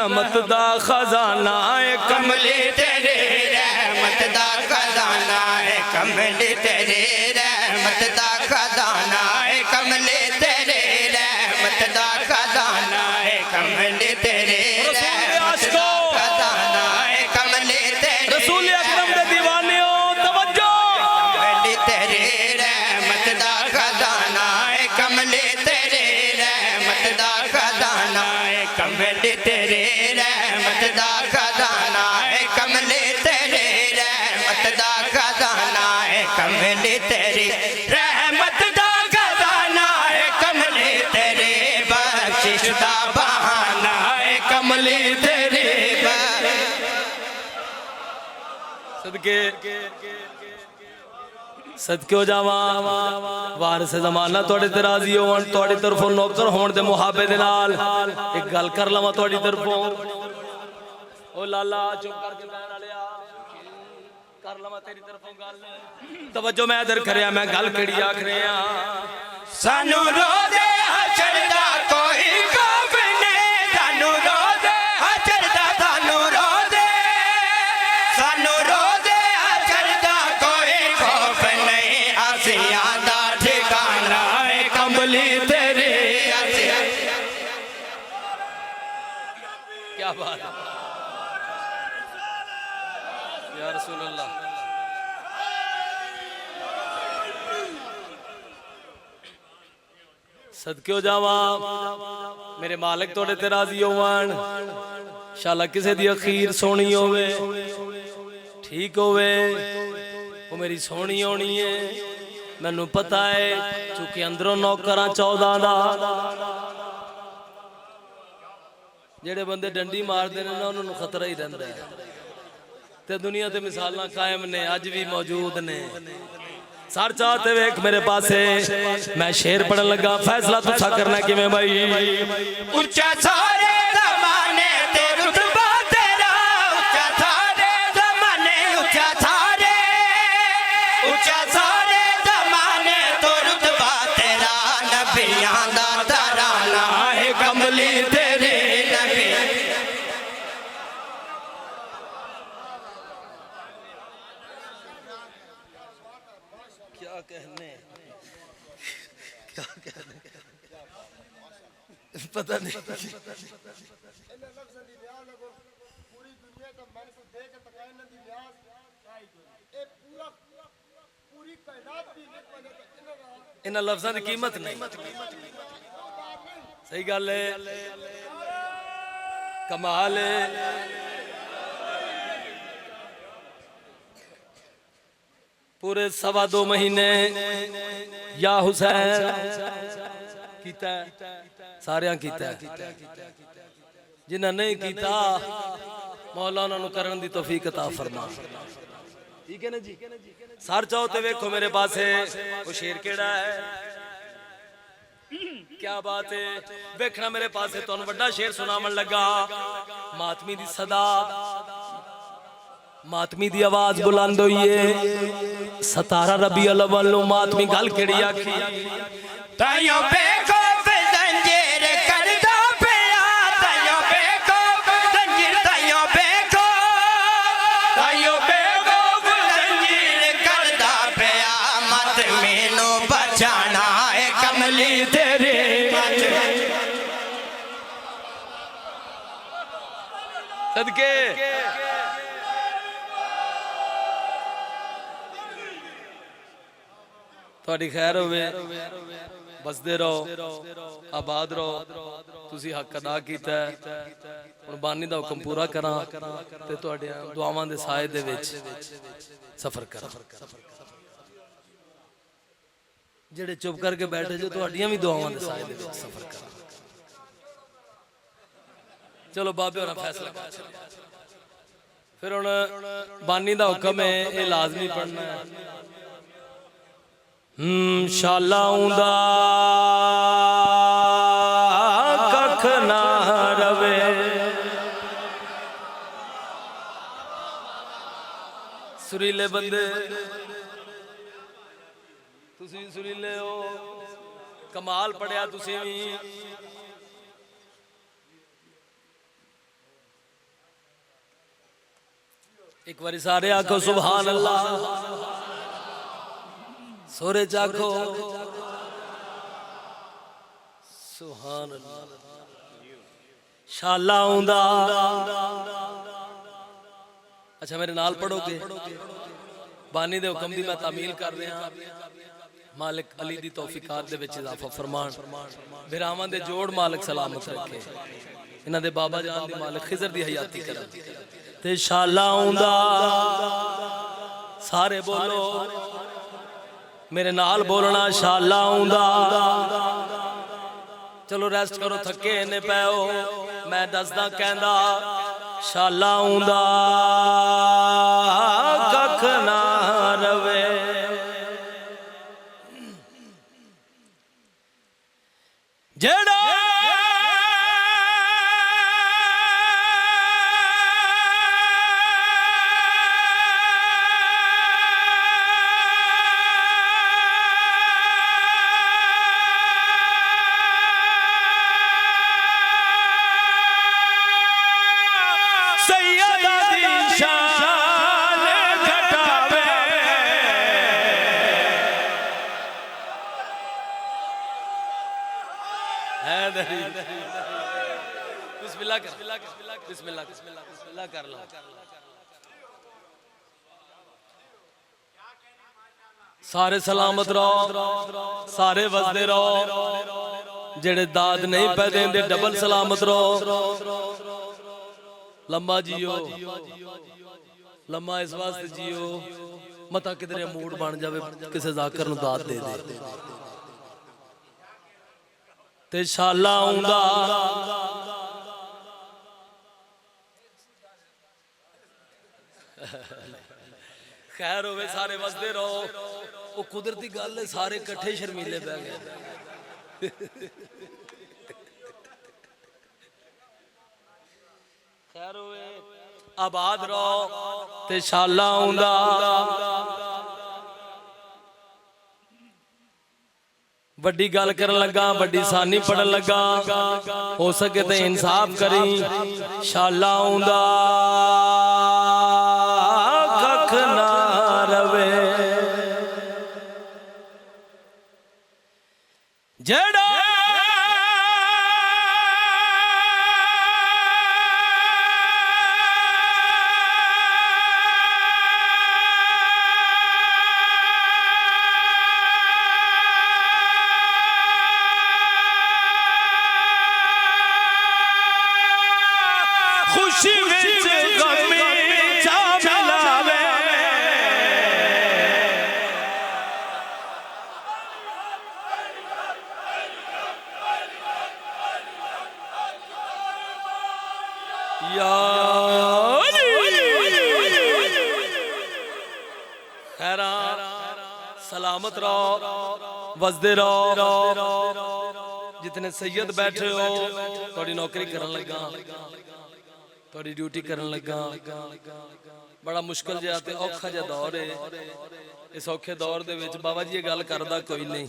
रहमत दा खजाना है कमली तेरे रहमत दा खजाना है कमली तेरे रहमत दा खजाना है कमली तेरे रहमत दा खजाना है कमली तेरे रहमत दा खजाना है कमली तेरे रसूल अकरम दे दीवाने हो तवज्जो कमली तेरे रहमत दा खजाना है कमली तेरे रहमत दा खजाना है कमली तेरे रहमत दा खजाना है कमली तेरे रहमत दा खजाना है कमली तेरी रहमत दा खजाना है कमली तेरे बख्शिश दा बहाना है कमली तेरे सदके हो जावा वारिस जमाना तुहाडे ते राजी होवन तुहाडी तरफों नौकर होण दे मुहाबे दे नाल एक गल कर लवां तुहाडी तरफों ओ लाला चुप करके बैठ वालिया कर लवां तेरी तरफों गल तवज्जो मैं इधर करया मैं गल केड़ी आख रहा सानू रोज़े हशर दा कोई खौफ नहीं सानू रोज़े हशर दा सानू रोज़े हशर दा कोई खौफ नहीं आसियां दा ठिकाना है कमली तेरे क्या बात है या रसूल अल्लाह सदके हो जावा मेरे मालिक तोड़े ते राजी होवन इंशाअल्लाह किसी दी अखीर सोनी होवे ठीक होवे वो मेरी सोनी होनी है मैनू पता है चूंकि अंदरों नौकरां 14 दा जेड़े बंदे डंडी मारते हैं ना उन्होंने खतरा ही रहता है ते दुनिया ते मिसालां कायम ने अज भी मौजूद ने सर चाहते वेख मेरे पासे मैं शेर पढ़न लगा फैसला तुसा करना किवें भाई ऊंचा सारे ज़माने ते रुतबा तेरा ऊंचा सारे ज़माने ऊंचा सारे ज़माने तो रुतबा तेरा नबियां दा तराना है कमली तेरे नबी क्या कहने पता नहीं इन लफ्ज़ों की कीमत नहीं सही गल है कमाल है पूरे 2.25 महीने या हुसैन कीता सारियां कीता जिन्हें नहीं कीता मौला उन्होंने करन दी तौफीक अता फरमा ठीक है ना जी सर चाहो तो वेखो मेरे पास है वो शेर केड़ा है क्या बात है वेखना मेरे पास है तुहानू बड़ा शेर सुनावन लगा मातमी दी सदा मातमी दी आवाज बुलंद हुई है 17 रबीउल अव्वल नु मातमी गल केड़ी आखी ताइयो बेखौफ जंजीर करदा पिया ताइयो बेखौफ जंजीर ताइयो बेखौफ जंजीर करदा पिया मत मैनू बचाना है कमली तेरे सदके थोड़ी खैर होवे बसदे रहो आबाद रहो तुसी हक अदा कीता हुण बानी दा हुक्म पूरा करा ते तुहाडे दुआवां दे साए दे विच सफर करा जेड़े चुप करके बैठे जो तुहाडियां भी दुआवां दे साए दे विच सफर करा चलो बाबे होना फैसला कर फिर हुण बानी दा हुक्म है ये लाजमी पढ़ना है शाला उंदा कख ना रवे सुरीले बंदे तुसी सुरीले हो कमाल पढ़िया तुसी भी एक बारी सारे आखो सुभान अल्लाह, सोरे चाखो सुभान अल्लाह। शाला आउंदा, अच्छा मेरे नाल पढ़ोगे? बानी दे हुक्म दी मैं तामील कर रहा। मालिक अली दी तौफीकात दे विच इजाफा फरमान, बिरावां दे जोड़ मालिक सलामत रखे, इन्हां दे बाबा जान दी मालिक खिजर दी हयाती करे। ते शाला आउंदा, सारे बोलो मेरे नाल बोलना, शाला आउंदा। चलो रेस्ट करो, थके इन्ने पैओ, मैं दसदा कहंदा शाला आउंदा कख ना रवे। जेड़ा बिस्मिल्लाह कर लो। सारे सलामत रहो, सारे वसदे रहो, जेड़े दाद नहीं पै देंदे डबल सलामत रहो। लम्मा जियो, लम्मा इस वास्ते जियो मता किधरे मूड बन जावे किसी जाकर नूं दाद दे दे। ते शाला आउंदा, खैर होवे, सारे वसदे रहो। वो कुदरती गल है, सारे कट्ठे शर्मीले पै गए। खैर होवे, आबाद रहो ते शाला आउंदा। वड्डी गल करन लगा, वड्डी सानी पढ़न लगा, हो सके तो इंसाफ करी। शाला आउंदा कख ना रवे। जेड़ा खुशी विच गमी चा मिलावे, खैरा सलामत रहो, वसदे रहो। जितने सैयद बैठे हो, थोड़ी नौकरी करन लगा, थोड़ी ड्यूटी करन लगा। बड़ा मुश्किल जिहा ते औखा जिहा दौर है। इस औखे दौर दे विच बाबा जी ये गल करदा कोई नहीं,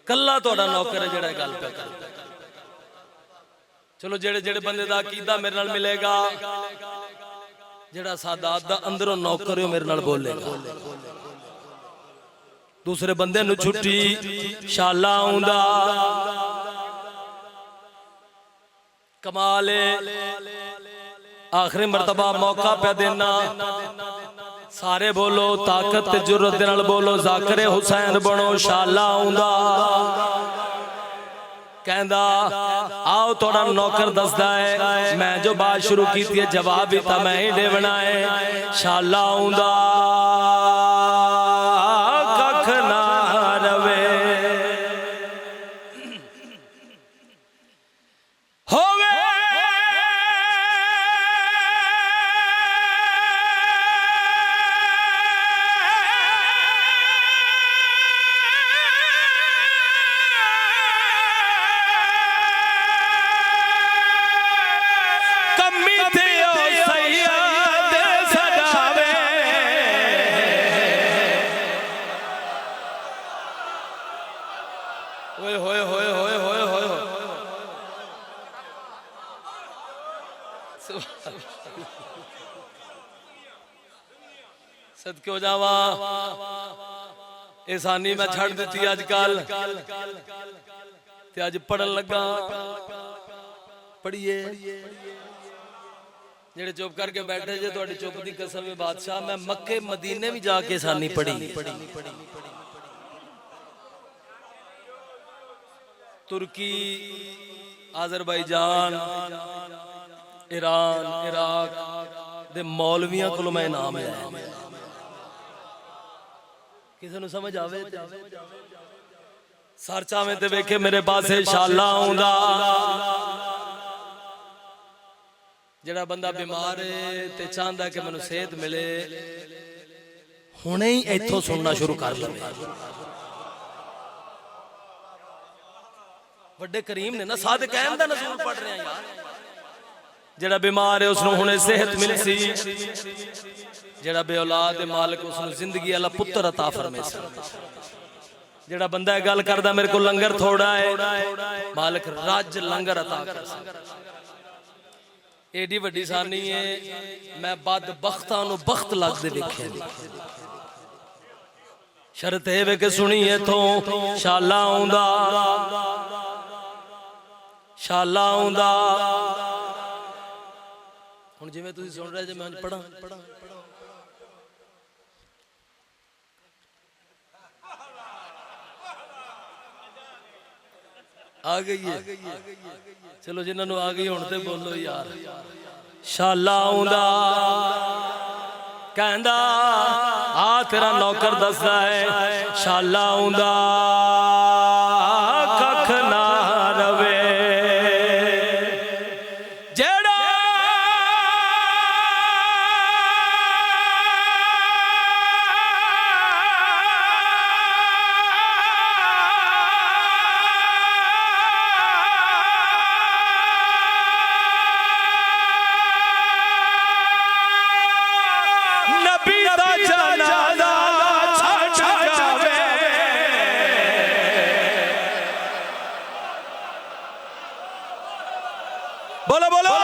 कल्ला तुहाडा नौकर है जिहड़ा गल पे करदा। चलो जेड़े जेड़े बंदे दा अकीदा मेरे नाल मिलेगा, जेड़ा सादात दा अंदरों नौकर है मेरे नाल बोलेगा। दूसरे बंदे नूं छुट्टी शाला आउंदा, कमाल आखिरी मर्तबा मौका पे देना। सारे बोलो ताकत ते जुर्रत दे नाल बोलो, ज़ाकिर हुसैन बनो। शाला आउंदा कहंदा आओ थोड़ा नौकर दसदा है, मैं जो बात शुरू की थी जवाब भी था मैं ही देवना है। शाला आउंदा कख ना रवे। सदके हो जावा एहसानी मैं छड़ दी अजकल ते अज पढ़न लगा पढ़िए जेड़े चुप करके बैठे जे तुहाडी चुप दी कसम है बादशाह मैं मक्के मदीने भी जाके एहसानी पढ़ी तुर्की आज़रबाईजान ईरान इराक दे मौलवियां कोलों मैं इनाम लिया किसी नूं समझ आवे सर चावे ते वेखे मेरे पासे शाला आउंदा जेड़ा बंदा बीमार है ते चाहंदा कि मैनूं सेहत मिले हुणे ही इत्थों सुनना शुरू कर लवे वड्डे करीम ने ना साद कहन दा नज़ूल पढ़ रहे हैं यार जेड़ा बीमार है उसनूं हुणे सेहत मिलसी जेड़ा बे औलाद है मालिक उसनूं जिंदगी वाला पुत्र अता फरमाए जेड़ा बंदा गल करदा मेरे को लंगर थोड़ा है मालिक रज लंगर अता कर एडी वड्डी सानी है मैं बदबख्तां नूं बख्त लगदे वेखे शर्त है वे कि सुनी इथों शाला आउंदा हुण जिवें तुसीं सुन रहे जे मैं पढ़ां आ गई है चलो जिन्होंने आ गई हुण ते बोलो यार शाला आउंदा कहंदा आ तेरा नौकर दसदा है शाला आउंदा कख ना रवे जेड़ा नबी दा जनाजा छड़ जावे बोलो बोलो